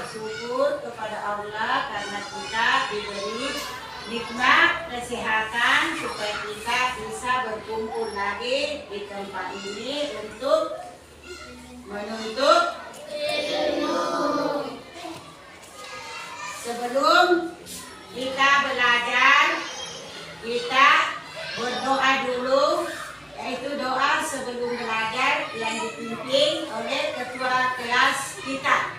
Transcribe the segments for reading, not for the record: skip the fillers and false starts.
bersyukur kepada Allah karena kita diberi nikmat kesehatan supaya kita bisa berkumpul lagi di tempat ini untuk menuntut ilmu. Sebelum kita belajar, kita berdoa dulu, yaitu doa sebelum belajar yang dipimpin oleh ketua kelas kita.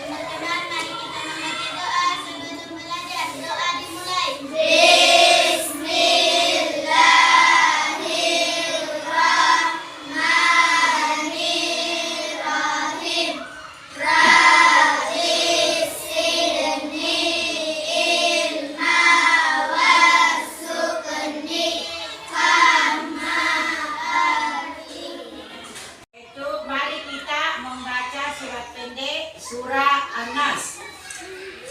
Teman-teman, mari kita membaca doa sebelum belajar. Doa dimulai. Bismillahirrahmanirrahim. Rabbi zidni ilma warzuqni fahma. Itu mari kita membaca surat pendek surah An-Nas.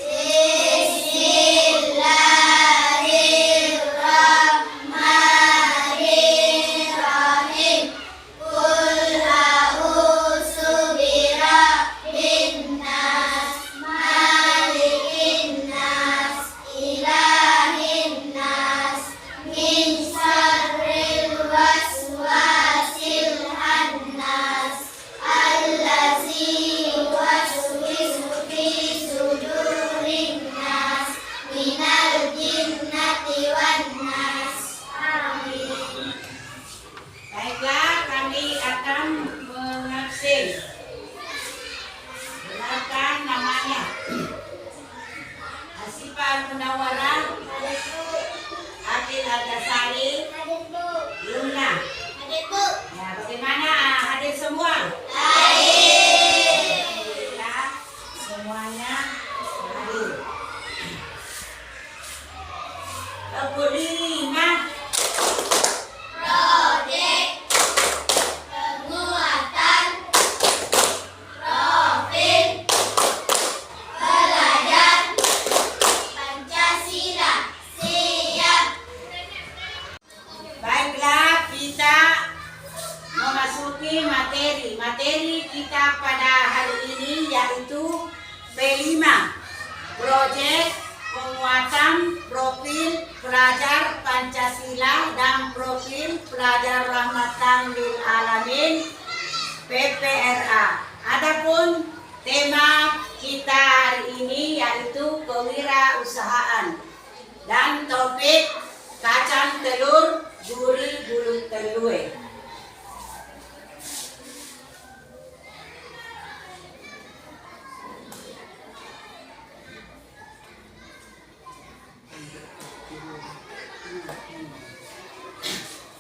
Bismillahirrahmanirrahim. Qul a'udzu birabbin nas, malikin nas, ilahin nas, min syarril waswasil khannas, allazi yuwaswisu fi sudurin nas, minal jinnati wan nas. Amin. Baiklah, kami akan mengabsen. Dengarkan namanya. Asifah Munawarah, Adil Al-Ghazali, Yumna. Ya, bagaimana hadir semua? Alhamdulillah, semuanya hadir. Kelima, Proyek penguatan profil pelajar Pancasila. Siap. baiklah kita memasuki materi. Materi kita pada hari ini yaitu P5, proyek penguatan profil pelajar Pancasila dan profil pelajar Rahmatan lil Alamin PPRA. Adapun tema kita hari ini yaitu kewirausahaan dan topik kacang telur gurih bulu telur.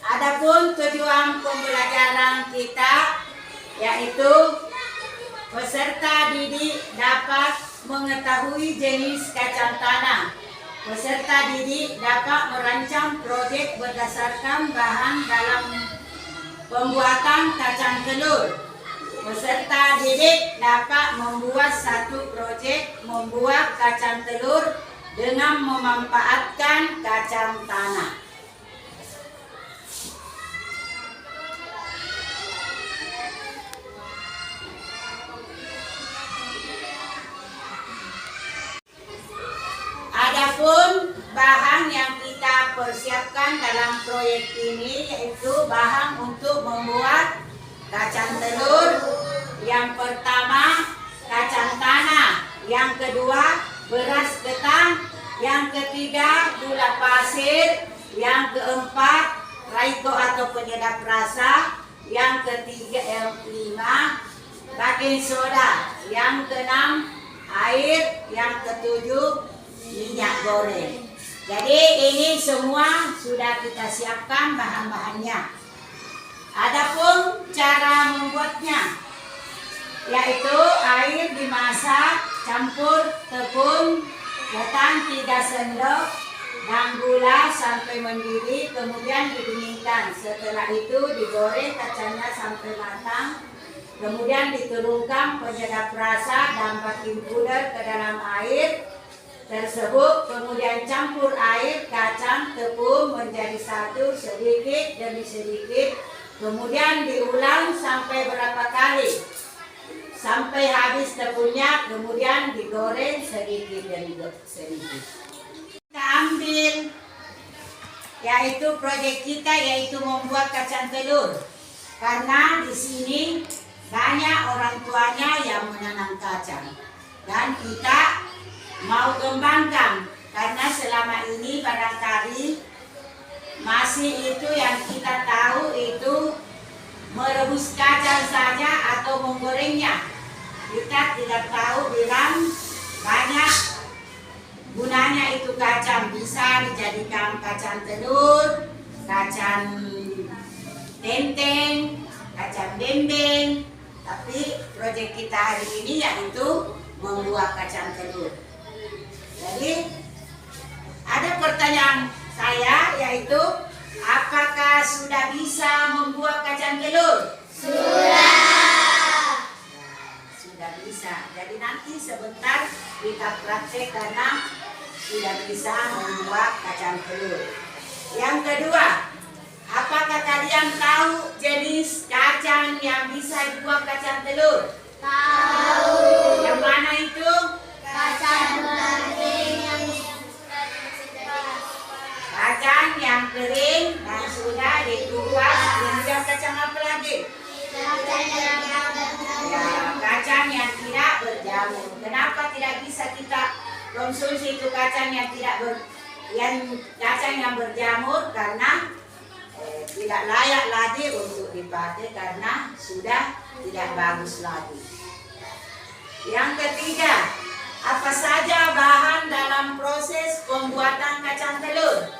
Adapun tujuan pembelajaran kita yaitu peserta didik dapat mengetahui jenis kacang tanah. Peserta didik dapat merancang proyek berdasarkan bahan dalam pembuatan kacang telur. Peserta didik dapat membuat satu proyek membuat kacang telur dengan memanfaatkan kacang tanah. Adapun bahan yang kita persiapkan dalam proyek ini yaitu bahan untuk membuat kacang telur. Yang pertama kacang tanah, yang kedua beras ketan, yang ketiga gula pasir, yang keempat raiko atau penyedap rasa, yang kelima baking soda, yang keenam air, yang ketujuh minyak goreng. Jadi ini semua sudah kita siapkan bahan-bahannya. Adapun cara membuatnya yaitu air dimasak, campur tepung ketan 3 sendok dan gula sampai mendidih, kemudian didinginkan. Setelah itu digoreng kacangnya sampai matang, kemudian diturunkan penyedap rasa dan baking powder ke dalam air tersebut, kemudian campur air, kacang, tepung menjadi satu sedikit demi sedikit, kemudian diulang sampai berapa kali? sampai habis tepungnya, kemudian digoreng sedikit demi sedikit. Kita ambil, yaitu proyek kita yaitu membuat kacang telur. Karena di sini banyak orang tuanya yang menanam kacang dan kita mau kembangkan, karena selama ini barangkali masih itu yang kita tahu itu merebus kacang saja atau menggorengnya. Kita tidak tahu bilang banyak gunanya itu kacang, bisa dijadikan kacang telur, kacang tenteng, kacang bembeng. Tapi proyek kita hari ini yaitu membuat kacang telur. Jadi ada pertanyaan saya yaitu, apakah sudah bisa membuat kacang telur? Sudah. Sudah bisa. Jadi nanti sebentar kita praktek karena sudah bisa membuat kacang telur. Yang kedua, apakah kalian tahu jenis kacang yang bisa dibuat kacang telur? Tahu. Yang mana itu? Kacang kering yang Kacang yang kering dan sudah dikupas. Kemudian kacang apa lagi? Ya, kacang yang tidak berjamur. Kenapa tidak bisa kita konsumsi itu kacang yang kacang yang berjamur? Karena tidak layak lagi untuk dipakai karena sudah tidak bagus lagi. Yang ketiga, apa saja bahan dalam proses pembuatan kacang telur?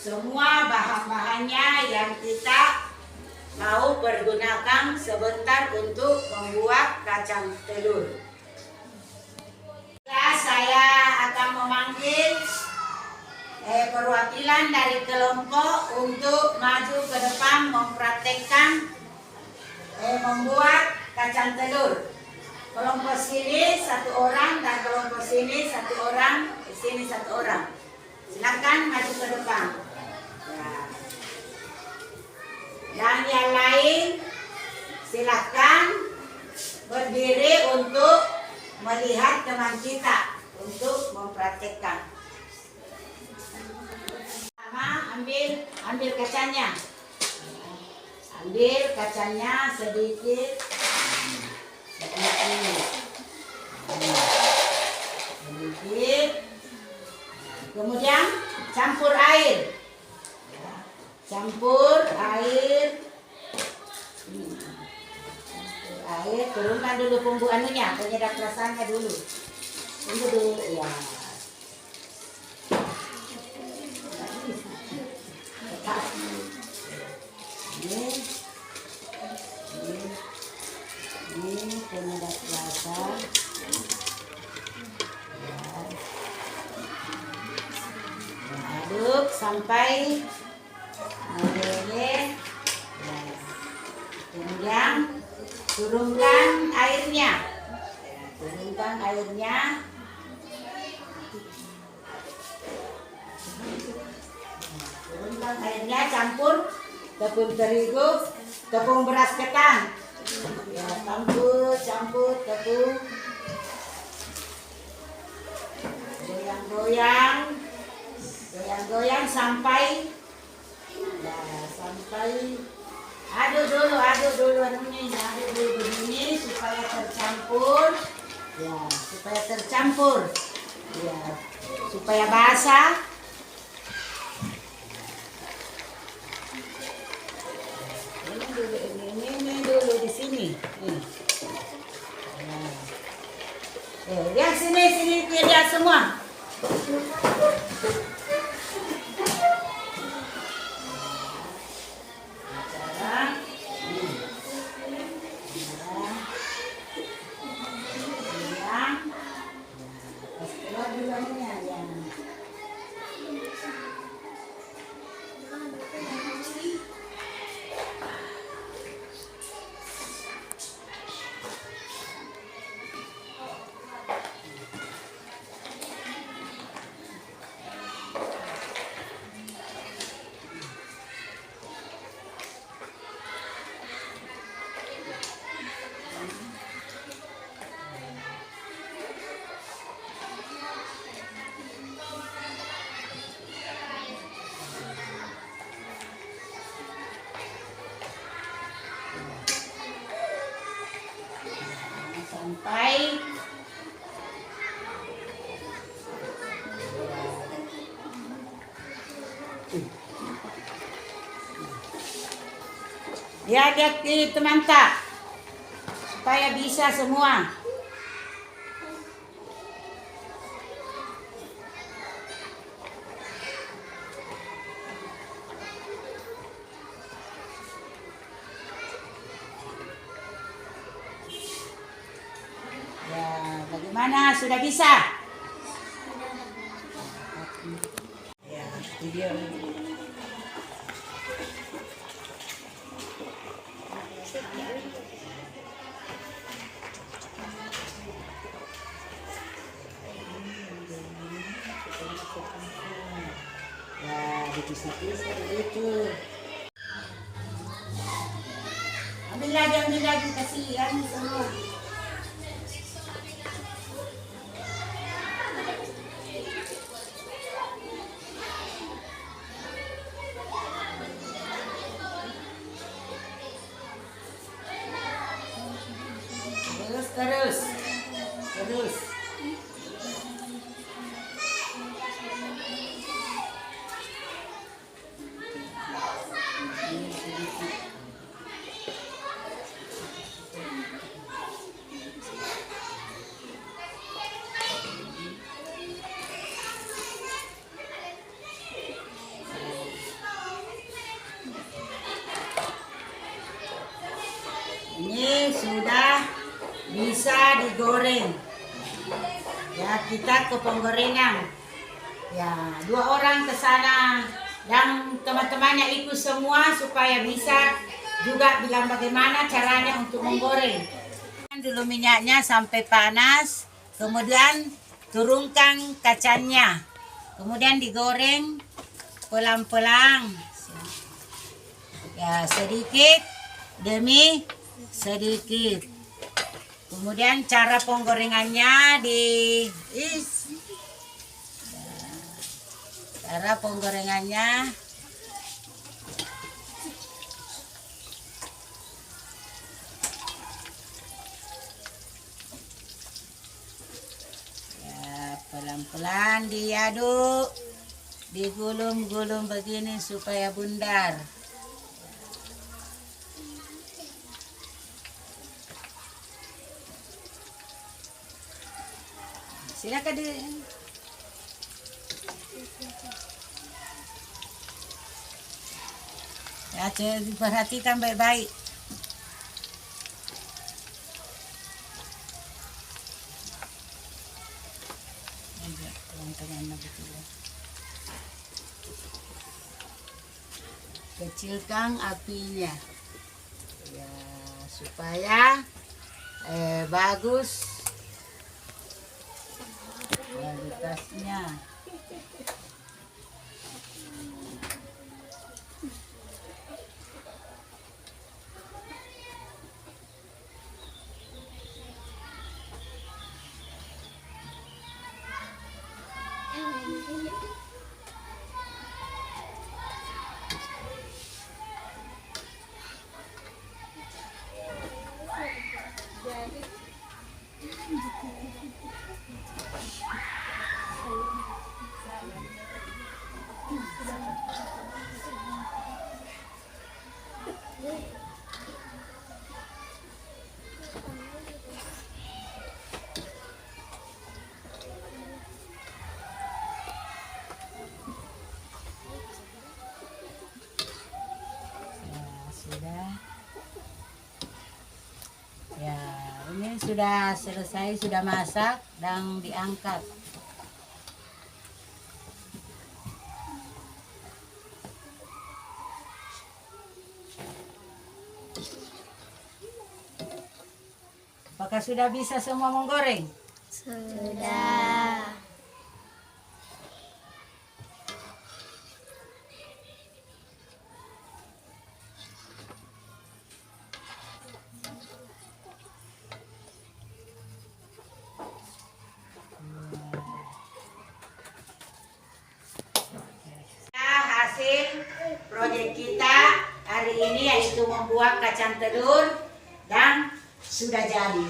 Semua bahan-bahannya yang kita mau pergunakan sebentar untuk membuat kacang telur. Saya akan memanggil perwakilan dari kelompok untuk maju ke depan mempraktekkan membuat kacang telur. Kelompok sini satu orang dan kelompok sini satu orang, sini satu orang. Silakan maju ke depan. Ya. Dan yang lain silakan berdiri untuk melihat teman kita untuk mempraktekkan. Pertama, ambil kacangnya. Ambil kacangnya sedikit. Sedikit. Kemudian campur air. Campur air. Turunkan dulu bumbu anunya, penyedap rasanya dulu. Tunggu dulu, ya. Ini penyedap rasa. Aduk sampai meleleh. Kemudian turunkan airnya. Turunkan airnya. Turunkan airnya, campur tepung terigu, tepung beras ketan. Ya, campur tepung. Goyang sampai aduk dulu begini supaya tercampur. Ya, Ya, supaya basah. Ini dulu di sini. Lihat sini lihat semua. diaduk di temanta supaya bisa semua. Ya, bagaimana? Sudah bisa? Ya, video. Ya, dikisih-kisih begitu. Ambil lagi, kasihan semua. Terus. Ini sudah bisa digoreng. Ya, kita ke penggorengan. Ya, 2 orang ke sana dan teman-temannya ikut semua supaya bisa juga bilang bagaimana caranya untuk menggoreng. Dulu minyaknya sampai panas, kemudian turunkan kacangnya. Kemudian digoreng pelan-pelan. Ya, sedikit demi sedikit. Kemudian cara penggorengannya cara penggorengannya ya, pelan-pelan diaduk, digulung-gulung begini supaya bundar. Silakan ya, perhatikan baik-baik. Kecilkan apinya ya, supaya bagus kualitasnya. Ya, ini sudah selesai, sudah masak dan diangkat. Apakah sudah bisa semua menggoreng? Sudah. Hasil proyek kita hari ini yaitu membuat kacang telur dan sudah jadi.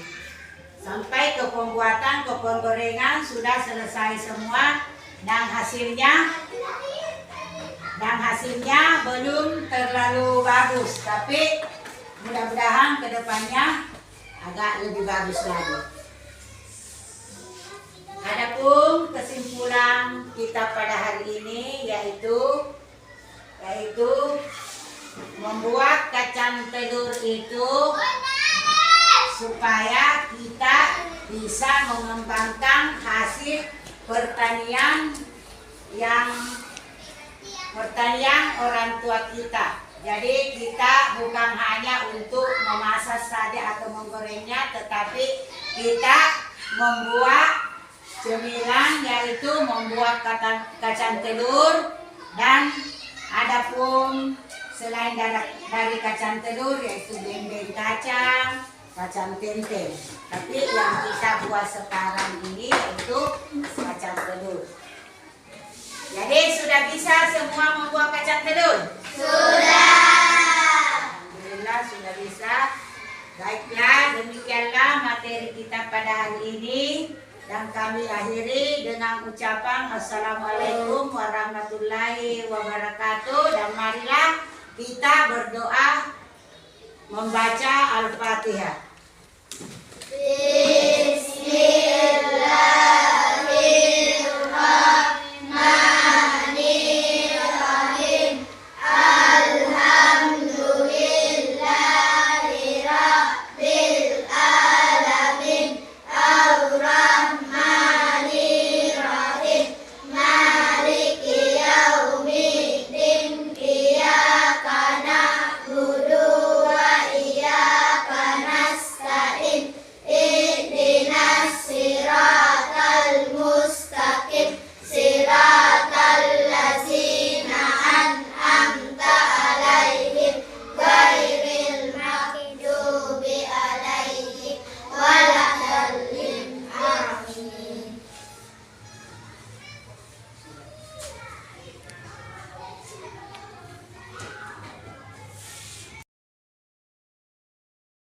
Sampai ke pembuatan, ke penggorengan sudah selesai semua dan hasilnya belum terlalu bagus, tapi Mudah-mudahan kedepannya agak lebih bagus lagi. Adapun kesimpulan kita pada hari ini yaitu membuat kacang telur itu supaya kita bisa mengembangkan hasil pertanian orang tua kita. Jadi kita bukan hanya untuk memasak saja atau menggorengnya, tetapi kita membuat cemilan, yaitu membuat kacang telur, dan adapun selain dari kacang telur yaitu dendeng kacang tempe. Tapi yang kita buat sekarang ini yaitu kacang telur. Jadi sudah bisa semua membuat kacang telur? Sudah. Alhamdulillah sudah bisa. Baiklah, demikianlah materi kita pada hari ini. Dan kami akhiri dengan ucapan Assalamualaikum warahmatullahi wabarakatuh. Dan marilah kita berdoa membaca Al-Fatihah.